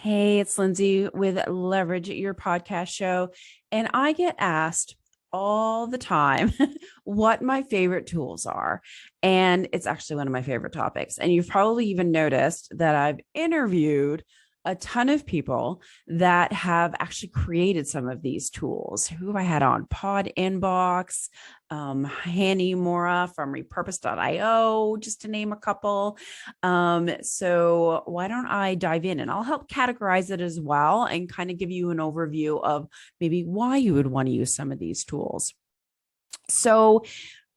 Hey, it's Lindsay with Leverage Your Podcast Show. And I get asked all the time what my favorite tools are. And it's actually one of my favorite topics. And you've probably even noticed that I've interviewed a ton of people that have actually created some of these tools. Who have I had on? Pod Inbox, 𝗪𝗵𝘁 from Repurpose Io, just to name a couple. So why don't I dive in and I'll help categorize it as well and kind of give you an overview of maybe why you would want to use some of these tools. So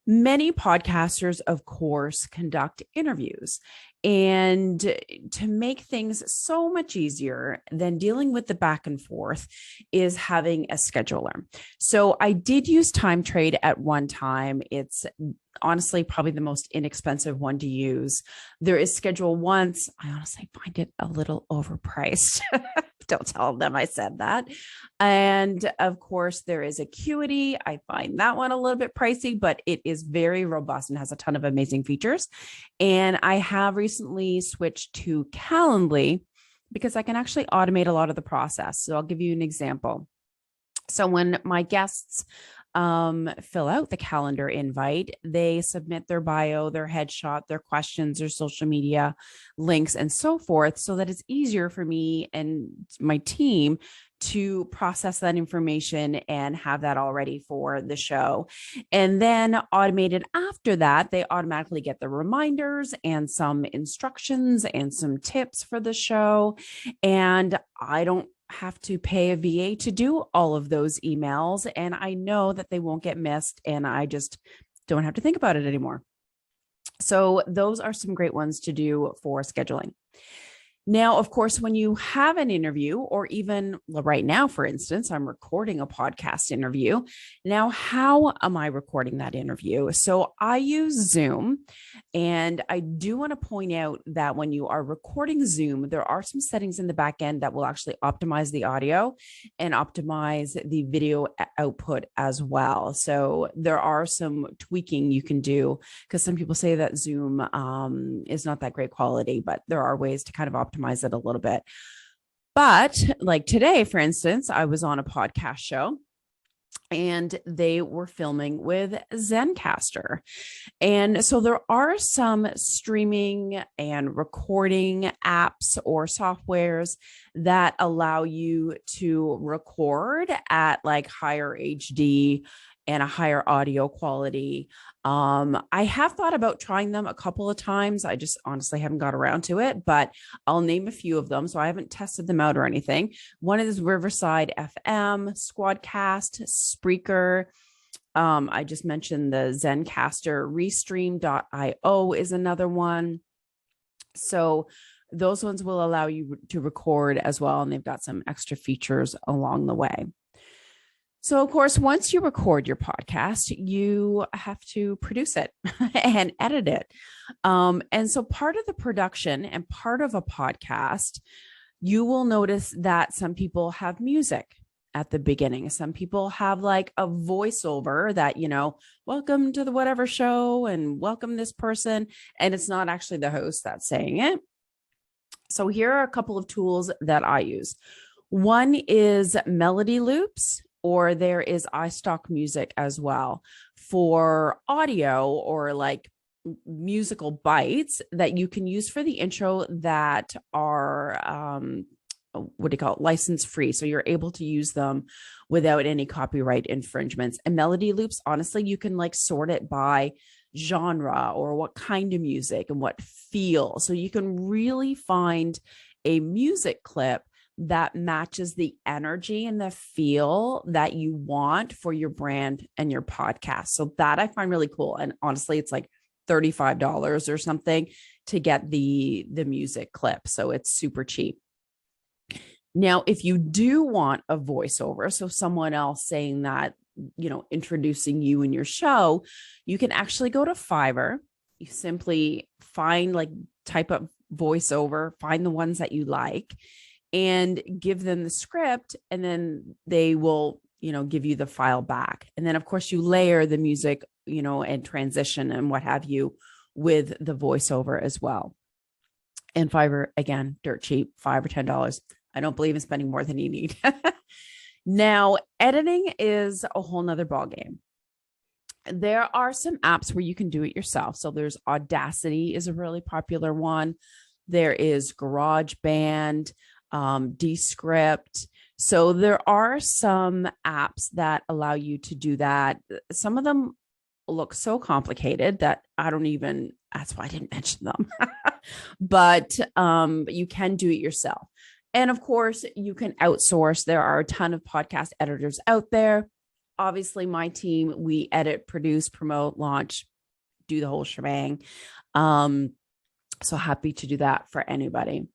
many podcasters, of course, conduct interviews. And to make things so much easier than dealing with the back and forth is having a scheduler. So I did use Time Trade at one time. It's honestly probably the most inexpensive one to use. There is Schedule Once. I honestly find it a little overpriced. Don't tell them I said that. And of course, there is Acuity. I find that one a little bit pricey, but it is very robust and has a ton of amazing features. And I have recently switched to Calendly because I can actually automate a lot of the process. So I'll give you an example. So when my guests fill out the calendar invite, they submit their bio, their headshot, their questions, their social media links, and so forth, so that it's easier for me and my team to process that information and have that all ready for the show. And then automated after that, they automatically get the reminders and some instructions and some tips for the show. And I don't have to pay a VA to do all of those emails. And I know that they won't get missed and I just don't have to think about it anymore. So those are some great ones to do for scheduling. Now, of course, when you have an interview, or even right now, for instance, I'm recording a podcast interview. Now, how am I recording that interview? So I use Zoom, and I do want to point out that when you are recording Zoom, there are some settings in the back end that will actually optimize the audio and optimize the video output as well. So there are some tweaking you can do, because some people say that Zoom is not that great quality, but there are ways to kind of optimize it a little bit. But like today, for instance, I was on a podcast show and they were filming with Zencastr. And so there are some streaming and recording apps or softwares that allow you to record at like higher HD and a higher audio quality. I have thought about trying them a couple of times. I just honestly haven't got around to it, but I'll name a few of them. So I haven't tested them out or anything. One is Riverside FM, Squadcast, Spreaker. I just mentioned the Zencastr. Restream.io is another one. So those ones will allow you to record as well. And they've got some extra features along the way. So, of course, once you record your podcast, you have to produce it and edit it. And so part of the production and part of a podcast, you will notice that some people have music at the beginning. Some people have like a voiceover that, welcome to the whatever show and welcome this person. And it's not actually the host that's saying it. So here are a couple of tools that I use. One is Melody Loops, or there is iStock Music as well for audio or like musical bites that you can use for the intro that are, license free. So you're able to use them without any copyright infringements. And Melody Loops, honestly, you can like sort it by genre or what kind of music and what feel. So you can really find a music clip that matches the energy and the feel that you want for your brand and your podcast. So that I find really cool. And honestly, it's like $35 or something to get the music clip. So it's super cheap. Now, if you do want a voiceover, so someone else saying that, introducing you in your show, you can actually go to Fiverr. You simply type up voiceover, find the ones that you like, and give them the script, and then they will, give you the file back. And then of course you layer the music, and transition and what have you with the voiceover as well. And Fiverr, again, dirt cheap, $5 or $10. I don't believe in spending more than you need. Now, editing is a whole nother ballgame. There are some apps where you can do it yourself. So there's Audacity is a really popular one. There is GarageBand, Descript. So there are some apps that allow you to do that. Some of them look so complicated that that's why I didn't mention them. But you can do it yourself. And of course, you can outsource. There are a ton of podcast editors out there. Obviously, my team, we edit, produce, promote, launch, do the whole shebang. So happy to do that for anybody.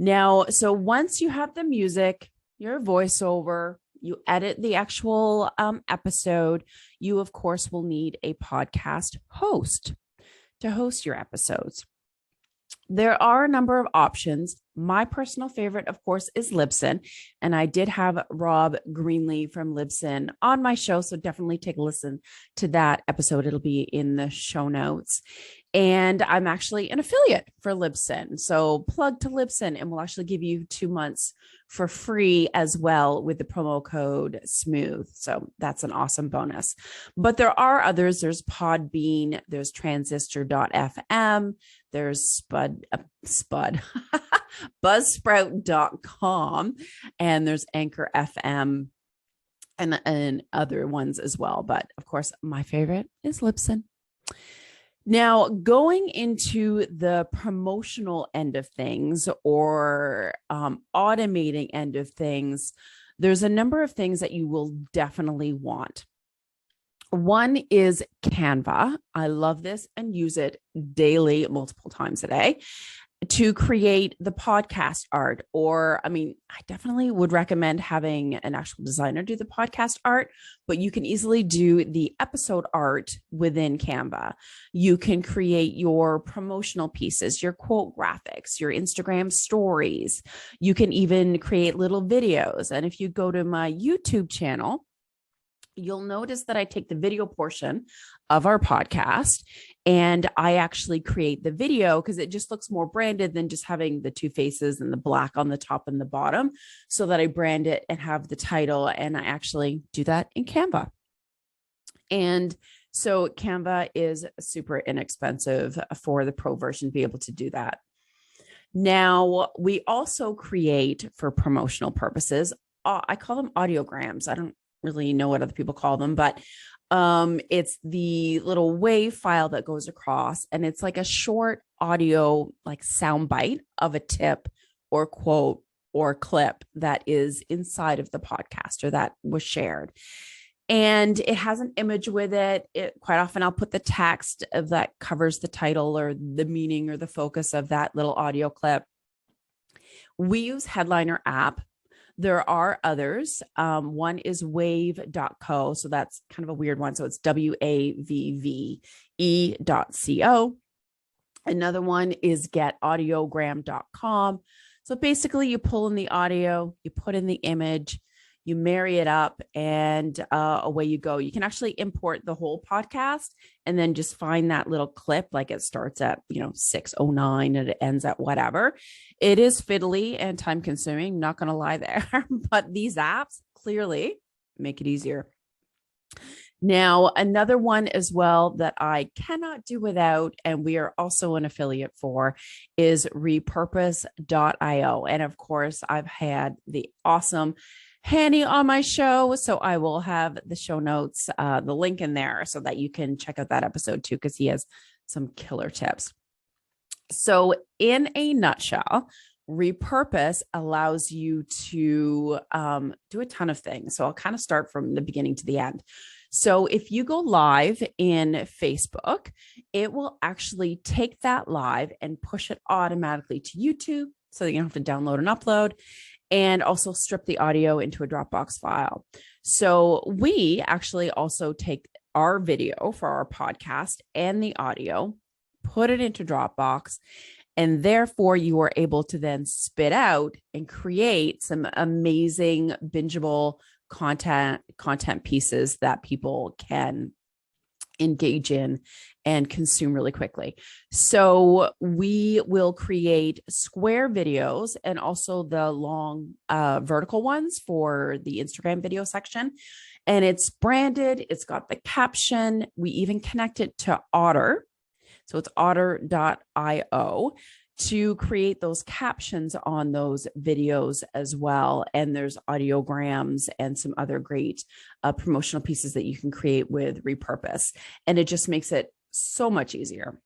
Now, so once you have the music, your voiceover, you edit the actual episode, you, of course, will need a podcast host to host your episodes. There are a number of options. My personal favorite, of course, is Libsyn. And I did have Rob Greenlee from Libsyn on my show. So definitely take a listen to that episode. It'll be in the show notes. And I'm actually an affiliate for Libsyn. So plug to Libsyn, and we'll actually give you 2 months for free as well with the promo code SMOOTH. So that's an awesome bonus. But there are others. There's Podbean, there's Transistor.fm, there's Buzzsprout.com, and there's Anchor FM and other ones as well. But of course, my favorite is Libsyn. Now, going into the promotional end of things or automating end of things, there's a number of things that you will definitely want. One is Canva. I love this and use it daily, multiple times a day, to create the podcast art. Or, I definitely would recommend having an actual designer do the podcast art, but you can easily do the episode art within Canva. You can create your promotional pieces, your quote graphics, your Instagram stories. You can even create little videos. And if you go to my YouTube channel, you'll notice that I take the video portion of our podcast and I actually create the video because it just looks more branded than just having the two faces and the black on the top and the bottom, so that I brand it and have the title. And I actually do that in Canva. And so Canva is super inexpensive for the pro version to be able to do that. Now, we also create for promotional purposes. I call them audiograms. I don't really know what other people call them, but it's the little WAV file that goes across, and it's like a short audio, like sound bite of a tip or quote or clip that is inside of the podcast or that was shared. And it has an image with it. Quite often I'll put the text of that covers the title or the meaning or the focus of that little audio clip. We use Headliner app. There are others. One is wave.co. So that's kind of a weird one. So it's WAVVE.co. Another one is getaudiogram.com. So basically you pull in the audio, you put in the image, you marry it up, and away you go. You can actually import the whole podcast and then just find that little clip, like it starts at 6:09 and it ends at whatever. It is fiddly and time consuming, not going to lie there, but these apps clearly make it easier. Now, another one as well that I cannot do without, and we are also an affiliate for, is Repurpose.io. And of course, I've had the awesome Hanny on my show, so I will have the show notes, the link in there so that you can check out that episode too, because he has some killer tips. So in a nutshell, Repurpose allows you to do a ton of things. So I'll kind of start from the beginning to the end. So if you go live in Facebook, it will actually take that live and push it automatically to YouTube so that you don't have to download and upload, and also strip the audio into a Dropbox file. So we actually also take our video for our podcast and the audio, put it into Dropbox, and therefore you are able to then spit out and create some amazing bingeable content pieces that people can engage in and consume really quickly. So we will create square videos and also the long vertical ones for the Instagram video section. And it's branded, it's got the caption. We even connect it to Otter. So it's Otter.io to create those captions on those videos as well. And there's audiograms and some other great promotional pieces that you can create with Repurpose. And it just makes it so much easier.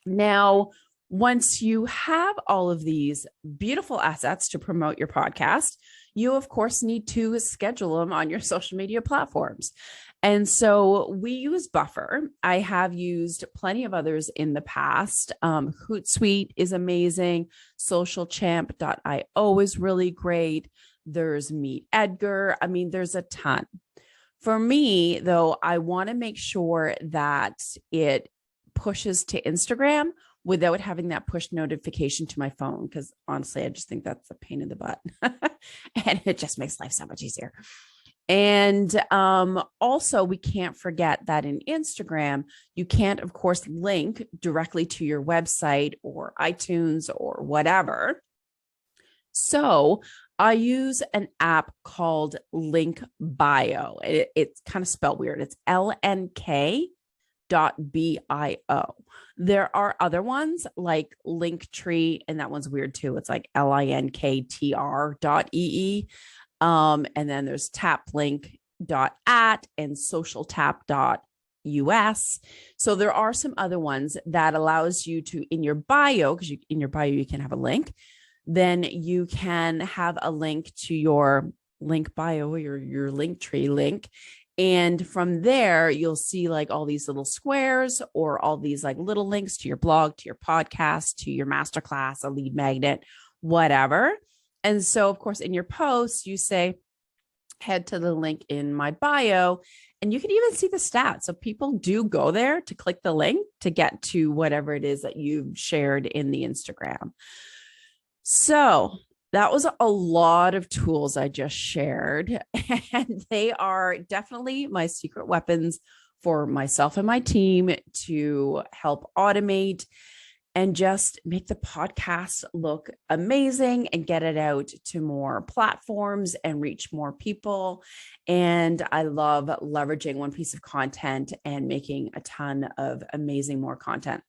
Now, once you have all of these beautiful assets to promote your podcast, you, of course, need to schedule them on your social media platforms. And so we use Buffer. I have used plenty of others in the past. Hootsuite is amazing. Socialchamp.io is really great. There's Meet Edgar. I mean, there's a ton. For me, though, I want to make sure that it pushes to Instagram without having that push notification to my phone, because honestly, I just think that's a pain in the butt. And it just makes life so much easier. And also, we can't forget that in Instagram, you can't, of course, link directly to your website or iTunes or whatever. So I use an app called Link Bio. It's kind of spelled weird. It's LNK.bio. There are other ones like Linktree, and that one's weird too. It's like linktr.ee. And then there's taplink.at and socialtap.us. So there are some other ones that allows you to, in your bio, because in your bio, you can have a link. Then you can have a link to your link bio or your Linktree link. And from there, you'll see like all these little squares or all these like little links to your blog, to your podcast, to your masterclass, a lead magnet, whatever. And so, of course, in your posts, you say, head to the link in my bio, and you can even see the stats. So people do go there to click the link to get to whatever it is that you've shared in the Instagram. So that was a lot of tools I just shared, and they are definitely my secret weapons for myself and my team to help automate and just make the podcast look amazing and get it out to more platforms and reach more people. And I love leveraging one piece of content and making a ton of amazing more content.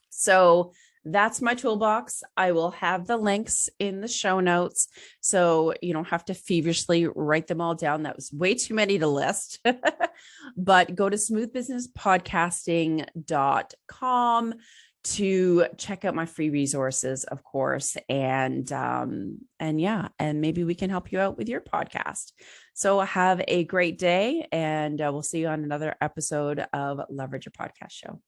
So that's my toolbox. I will have the links in the show notes, so you don't have to feverishly write them all down. That was way too many to list. But go to smoothbusinesspodcasting.com to check out my free resources, of course. And maybe we can help you out with your podcast. So have a great day, and we'll see you on another episode of Leverage Your Podcast Show.